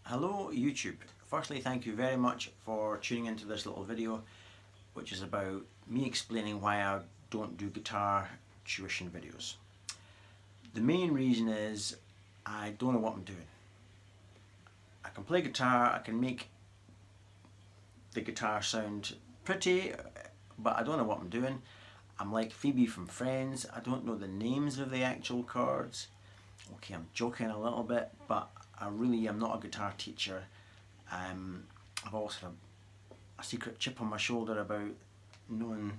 Hello YouTube. Firstly, thank you very much for tuning into this little video, which is about me explaining why I don't do guitar tuition videos. The main reason is I don't know what I'm doing. I can play guitar, I can make the guitar sound pretty, but I don't know what I'm doing. I'm like Phoebe from Friends, I don't know the names of the actual chords. Okay, I'm joking a little bit, but I really am not a guitar teacher. I've also had a secret chip on my shoulder about knowing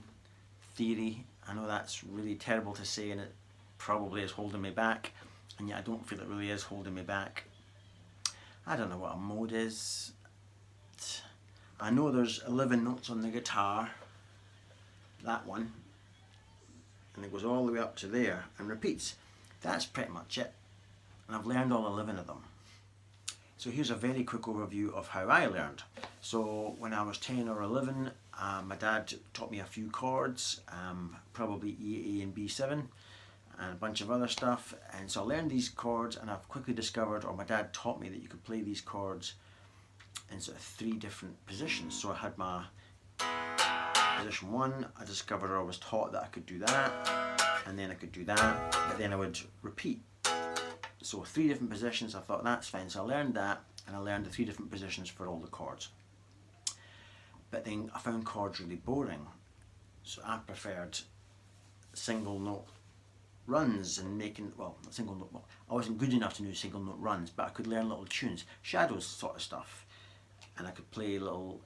theory. I know that's really terrible to say and it probably is holding me back, and yet I don't feel it really is holding me back. I don't know what a mode is. I know there's 11 notes on the guitar, that one, and it goes all the way up to there and repeats. That's pretty much it, and I've learned all 11 of them. So here's a very quick overview of how I learned. So when I was 10 or 11, my dad taught me a few chords, probably E, A and B7 and a bunch of other stuff, and so I learned these chords, and I've quickly discovered, or my dad taught me, that you could play these chords in sort of 3 different positions. So I had my position 1, I discovered, or I was taught that I could do that, and then I could do that, but then I would repeat. So 3 different positions. I thought that's fine, so I learned that, and I learned the 3 different positions for all the chords. But then I found chords really boring, so I preferred single note runs and making, well, not single note, well, I wasn't good enough to do single note runs, but I could learn little tunes, shadows sort of stuff, and I could play little,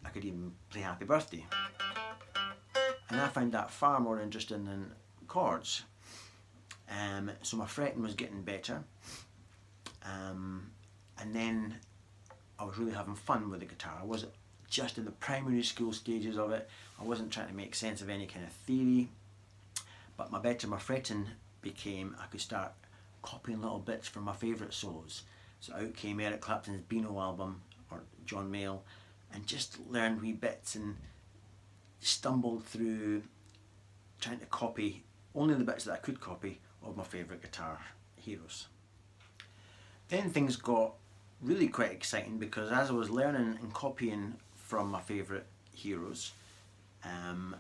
I could even play Happy Birthday, and I found that far more interesting than chords. So my fretting was getting better, and then I was really having fun with the guitar. I wasn't just in the primary school stages of it. I wasn't trying to make sense of any kind of theory, but my fretting became, I could start copying little bits from my favourite solos. So out came Eric Clapton's Beano album, or John Mayall, and just learned wee bits and stumbled through trying to copy only the bits that I could copy of my favourite guitar heroes. Then things got really quite exciting, because as I was learning and copying from my favourite heroes, and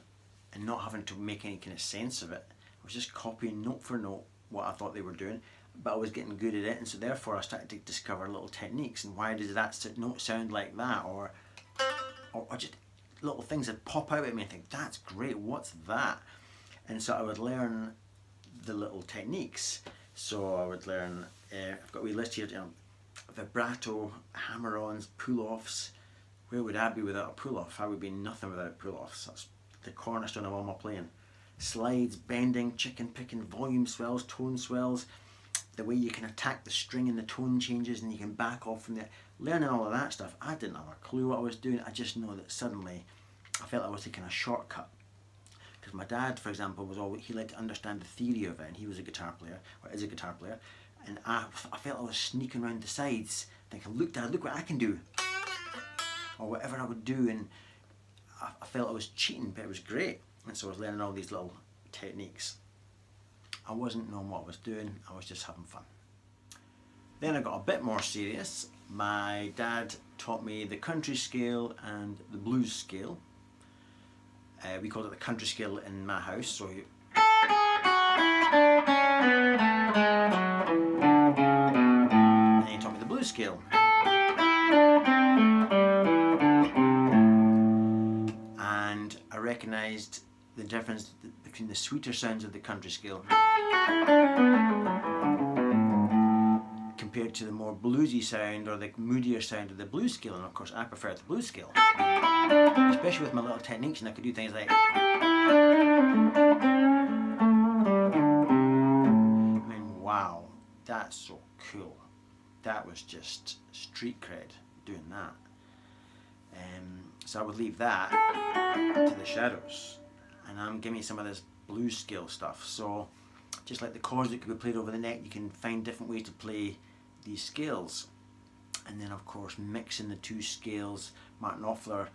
not having to make any kind of sense of it, I was just copying note for note what I thought they were doing, but I was getting good at it, and so therefore I started to discover little techniques, and why does that note sound like that, or just little things that pop out at me and think, that's great, what's that? And so I would learn the little techniques. So I would learn, I've got a wee list here, vibrato, hammer-ons, pull-offs. Where would I be without a pull-off? I would be nothing without pull-offs. That's the cornerstone of all my playing. Slides, bending, chicken picking, volume swells, tone swells, the way you can attack the string and the tone changes and you can back off from there. Learning all of that stuff, I didn't have a clue what I was doing. I just know that suddenly I felt I was taking a shortcut. Because my dad, for example, was always, he liked to understand the theory of it, and he was a guitar player, or is a guitar player, and I felt I was sneaking around the sides, thinking, look Dad, look what I can do, or whatever I would do, and I felt I was cheating, but it was great, and so I was learning all these little techniques. I wasn't knowing what I was doing, I was just having fun. Then I got a bit more serious. My dad taught me the country scale and the blues scale. We called it the country scale in my house, so and then he taught me the blues scale. And I recognised the difference between the sweeter sounds of the country scale compared to the more bluesy sound or the moodier sound of the blues scale, and of course I prefer the blues scale. Especially with my little techniques, and I could do things like, I mean, wow, that's so cool. That was just street cred doing that. So I would leave that to the shadows, and I'm giving you some of this blues scale stuff. So just like the chords that could be played over the neck, you can find different ways to play these scales. And then of course mixing the 2 scales. Martin Knopfler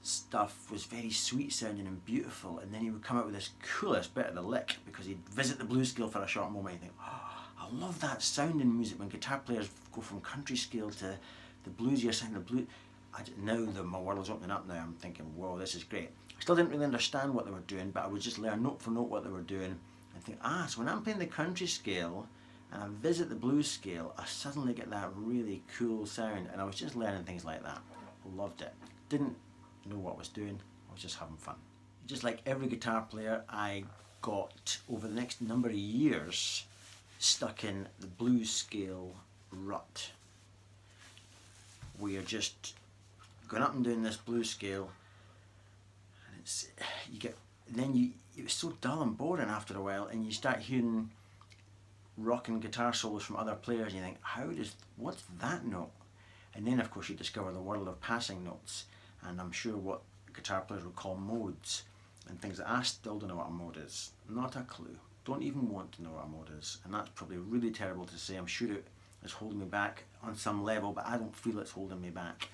stuff was very sweet sounding and beautiful, and then he would come out with this coolest bit of the lick, because he'd visit the blues scale for a short moment and think, oh, I love that sound in music when guitar players go from country scale to the bluesier sound of blues. Now that my world's opening up now, I'm thinking, whoa, this is great. I still didn't really understand what they were doing, but I would just learn note for note what they were doing and think, so when I'm playing the country scale and I visit the blues scale, I suddenly get that really cool sound. And I was just learning things like that. Loved it. Didn't know what I was doing, I was just having fun. Just like every guitar player, I got, over the next number of years, stuck in the blues scale rut. We are just going up and doing this blues scale, and it was so dull and boring after a while, and you start hearing rocking guitar solos from other players, and you think, what's that note? And then of course you discover the world of passing notes, and I'm sure what guitar players would call modes, and things that I still don't know what a mode is. Not a clue. Don't even want to know what a mode is, and that's probably really terrible to say. I'm sure it is holding me back on some level, but I don't feel it's holding me back.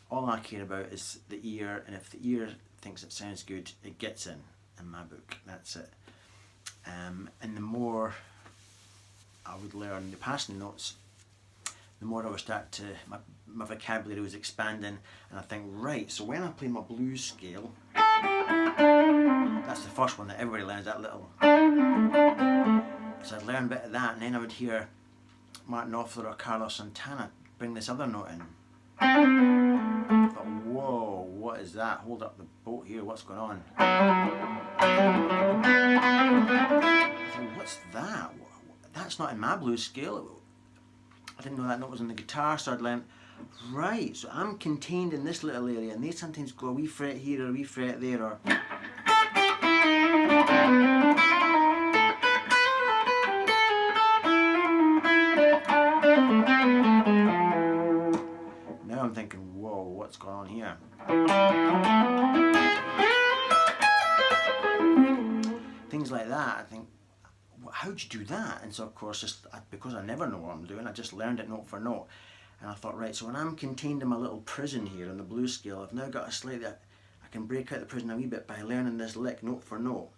All I care about is the ear, and if the ear thinks it sounds good, it gets in my book. That's it. And the more I would learn the passing notes, the more I would start to, my vocabulary was expanding, and I think, right, so when I play my blues scale, that's the first one that everybody learns, that little. So I'd learn a bit of that, and then I would hear Martin Knopfler or Carlos Santana bring this other note in. I thought, whoa, what is that? Hold up the boat here, what's going on? I thought, what's that? That's not in my blues scale. I didn't know that note was on the guitar, so I'd learn, right, so I'm contained in this little area, and they sometimes go a wee fret here or a wee fret there, or now I'm thinking, whoa, what's going on here? Things like that, I think, how'd you do that? And so of course, because I never know what I'm doing, I just learned it note for note. And I thought, right, so when I'm contained in my little prison here on the blues scale, I've now got I can break out the prison a wee bit by learning this lick note for note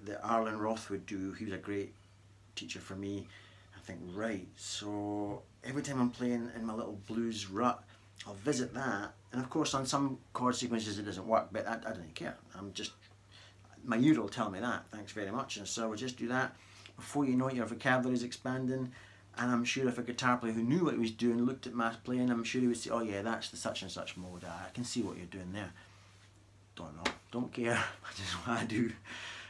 that Arlen Roth would do. He was a great teacher for me. I think, right, so every time I'm playing in my little blues rut, I'll visit that. And of course, on some chord sequences it doesn't work, but I don't care. My ear will tell me that, thanks very much. And so we'll just do that. Before you know it, your vocabulary is expanding. And I'm sure if a guitar player who knew what he was doing looked at my playing, I'm sure he would say, oh yeah, that's the such and such mode. I can see what you're doing there. Don't know, don't care, that's just what I do.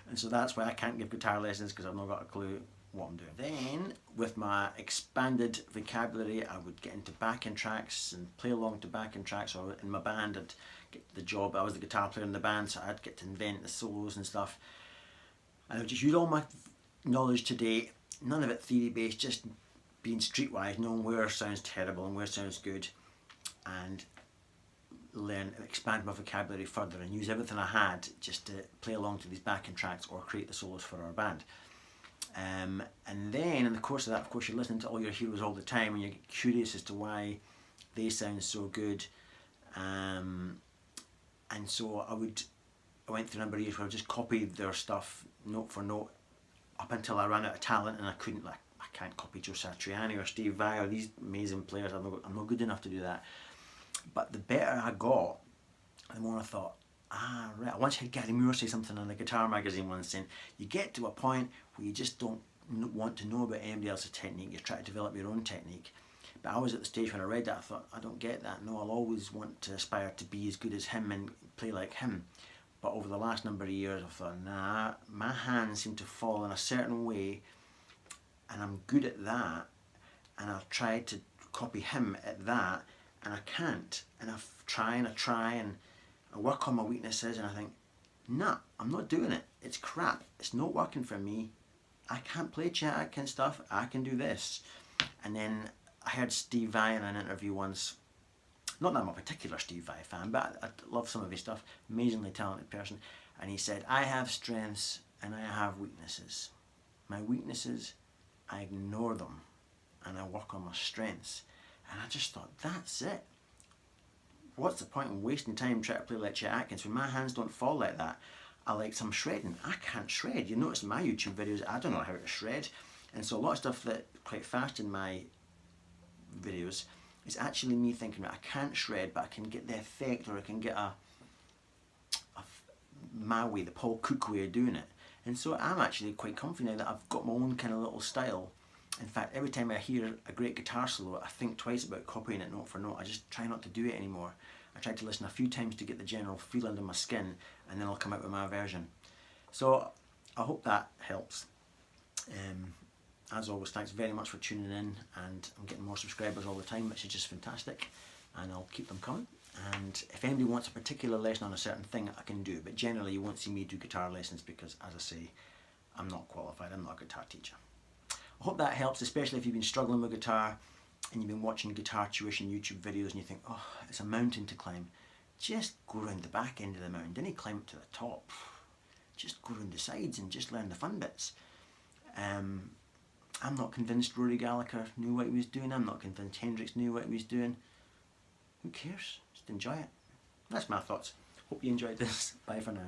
And so that's why I can't give guitar lessons, because I've not got a clue what I'm doing. Then, with my expanded vocabulary, I would get into backing tracks and play along to backing tracks, or in my band I'd get the job. I was the guitar player in the band, so I'd get to invent the solos and stuff. And I would just use all my knowledge today, none of it theory based, just being streetwise, knowing where sounds terrible and where sounds good, and expand my vocabulary further and use everything I had just to play along to these backing tracks or create the solos for our band. And then in the course of that, of course, you're listening to all your heroes all the time, and you're curious as to why they sound so good. And so I went through a number of years where I just copied their stuff note for note up until I ran out of talent, and I can't copy Joe Satriani or Steve Vai or these amazing players. I'm not good enough to do that. But the better I got, the more I thought, right. I once heard Gary Moore say something on the Guitar magazine once, saying, you get to a point where you just don't want to know about anybody else's technique, you try to develop your own technique. But I was at the stage when I read that, I thought, I don't get that. No, I'll always want to aspire to be as good as him and play like him. But over the last number of years, I thought, nah, my hands seem to fall in a certain way, and I'm good at that, and I've tried to copy him at that, and I can't. And I try and I work on my weaknesses, and I think, nah, I'm not doing it. It's crap. It's not working for me. I can't play Chet Atkins stuff. I can do this. And then I heard Steve Vai in an interview once. Not that I'm a particular Steve Vai fan, but I love some of his stuff. Amazingly talented person. And he said, I have strengths and I have weaknesses. My weaknesses, I ignore them and I work on my strengths. And I just thought, that's it. What's the point in wasting time trying to play like Chet Atkins when my hands don't fall like that? I like some shredding. I can't shred. You notice in my YouTube videos, I don't know how to shred. And so a lot of stuff that quite fast in my videos is actually me thinking, I can't shred, but I can get the effect, or I can get my way, the Paul Cook way of doing it. And so I'm actually quite comfy now that I've got my own kind of little style. In fact, every time I hear a great guitar solo, I think twice about copying it note for note. I just try not to do it anymore. I try to listen a few times to get the general feel under my skin, and then I'll come out with my version. So I hope that helps. As always, thanks very much for tuning in, and I'm getting more subscribers all the time, which is just fantastic, and I'll keep them coming. And if anybody wants a particular lesson on a certain thing, I can do, but generally you won't see me do guitar lessons because, as I say, I'm not qualified, I'm not a guitar teacher. I hope that helps, especially if you've been struggling with guitar and you've been watching guitar tuition YouTube videos and you think, oh, it's a mountain to climb. Just go around the back end of the mountain, don't climb up to the top. Just go around the sides and just learn the fun bits. I'm not convinced Rory Gallagher knew what he was doing. I'm not convinced Hendrix knew what he was doing. Who cares? Just enjoy it. That's my thoughts. Hope you enjoyed this. Bye for now.